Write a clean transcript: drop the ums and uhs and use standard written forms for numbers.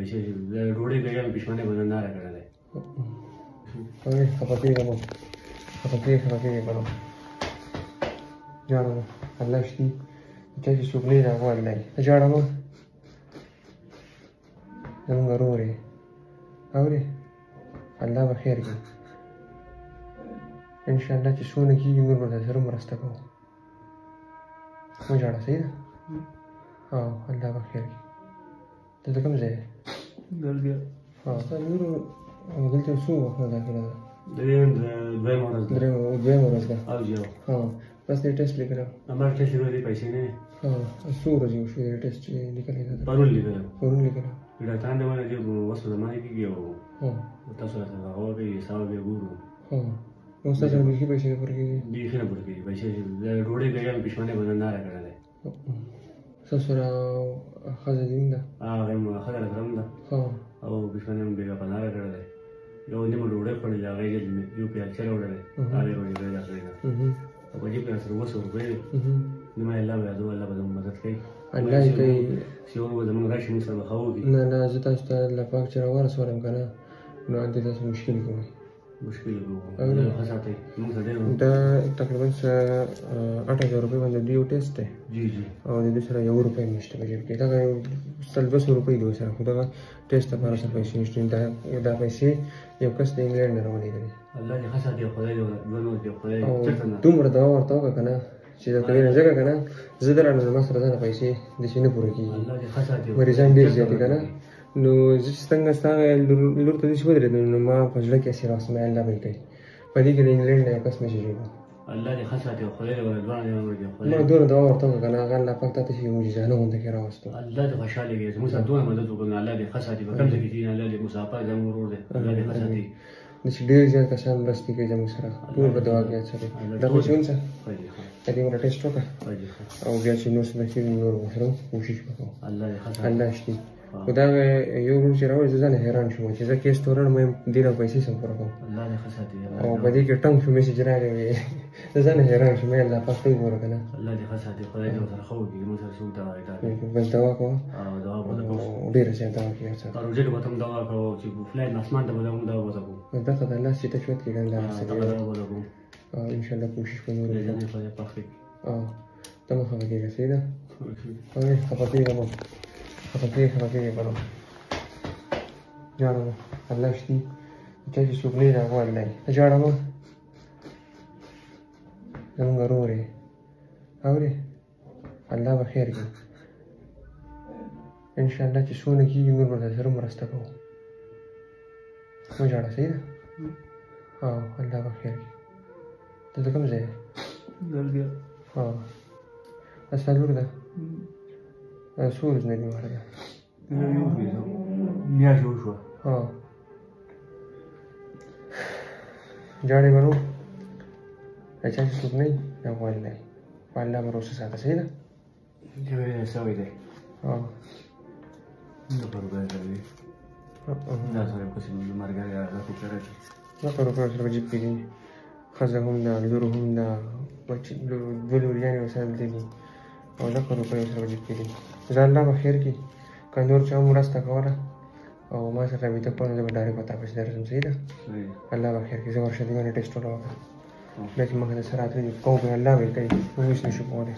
पैसे रोडे गया पिछवाने बना ना रखा है अरे खपके करो खपके करो जानो अल्लाह श्री जैसे शुक्रिया जागो अल्लाह जानो हम करो रे अरे अल्लाह बखैर की इंशाल्लाह कि सोने की उम्र में जरूर रास्ता को मुझे आना सही है हाँ अल्लाह बखैर की तो कम से गल गया हाँ तो नूर गलती सो होगा क्या द्वे मोरस का आओ जाओ हाँ बस ये टेस्ट लेकर आओ हमारे टेस्ट वाले पैसे ने हाँ सो रही हूँ फिर टेस्ट निकलेगा परुल लेकर आओ इधर तांडे वाले जो वस्तु जमाने की गया हो हाँ तो सर हो गई साव के गुरु हाँ वो सर जब इसकी पैसे पर के बीच में पड़ गई पैसे रोडे गया पिछवाने बना ना रखा है ससुरा खाजा दिंदा हम खाजा रखा हाँ और पिछवाने में बेगा बना रखा है यो निम रोडे पड़ जा गई में जो पे अच्छा रोड है आगे रोड पे जा सकेगा और वही पे असर वो सब पे निम अल्लाह बयादो अल्लाह बदम मदद कई अल्लाह कई सियोन वो जमन राशि में सब खाओगी ना जता अल्लाह पाक चरा वारस वारम करना ना अंत दस मुश्किल को मुश्किल को फंसाते मुंह दा तकरीबन 8000 रुपये बंद दियो टेस्ट है जी जी और दूसरा 1 रुपये निष्ठ बजे के दा 200 रुपये दो सर खुदा का टेस्ट पर सर पैसे निष्ठ दा पैसे यो कस इंग्लैंड में रोने दे अल्लाह ने फंसा दिया खुदा जो दोनों जो खुदा चटना तुम रदा और तो करना चीज़ कभी जगह करना ज़िदरा ने मस्त रदा पैसे दिशने पूरे की अल्लाह ने फंसा दिया मरीज़ान दे जाती करना नो जिसतंगा सागा लूर तो दिस बदले नो मा फजला के सिरास में अल्लाह भाई कहीं पदी के इंग्लैंड ने कस में चीज़ अल्लाह ने फंसा दिया खुदा जो दोनों जो ما دون دوا ورطان كنا قال فقط تشي موجزانه وانت كي راستو الله ده خشالي جيز موسى دون مدد وقلنا الله ده خساتي فكم تكتين الله ده مسافة زمور ده الله ده خساتي نش دير جان كسان بس تيجي جم سرا دور بدوا كي أشري ده مش ونسا هذه مرة تيست وكا أو جالس نوس بسيط نور وحرو وشيش بكو الله ده خساتي الله يشتي وده يوم شراوي زمان هيران شو ما كذا كيس تورن ما دينا بيسي سنفرقو الله ده خساتي أو بدي كتام في مسجد جرالي زمان هيران شو ما يلا فاقي ورا كنا الله ده خساتي خدا جو سر خوي موسى سو دوا إيطالي بس دوا كوا دوا بدكو ودير سين دوا كي أشري أروجك بتم دوا كوا تجيبو فلان أسمان تبغى دوا بدكو بس ده كذا الله شيء تشوت كي كان لا دوا بدكو إن شاء الله كوشش كنور لازم يفعل بافيك تمام خبرك يا سيدة أوكي خبرتي كمان خبرتي كمان جانا الله يشتي جالس شغلي جاكو الله جانا ما हम करो रे अरे अल्लाह बखैर की इंशाल्लाह कि सोने की उम्र में जरूर रास्ता को मुझे आना सही है हाँ अल्लाह बखैर की तो कम से गल गया हाँ ऐसा लूट दा सूरज नहीं मार गया निया जो हुआ हाँ जाने बनो ऐसा कुछ नहीं ना कोई नहीं पालना भरोसे साथ सही ना जो ऐसा हुई थे हाँ ना करो क्या करेंगे ना सारे कुछ मर गया यार ना कुछ करे ना करो क्या सिर्फ जिप पी गई खासा घूमना लूर घूमना बच्चे लूर यानी वैसा देनी और ना करो क्या सिर्फ जिप पी गई ज़ाला बखैर की कंदूर चावल रास्ता कवाला और माँ से अभी तक पढ़ने जब डायरेक्ट बता पास दर्शन सही ना अल्लाह बखैर की जब वर्षा दिवाने टेस्ट हो रहा लेकिन मगर सर आते हैं कौन पे अल्लाह भी कहीं वो इसमें शुक्र है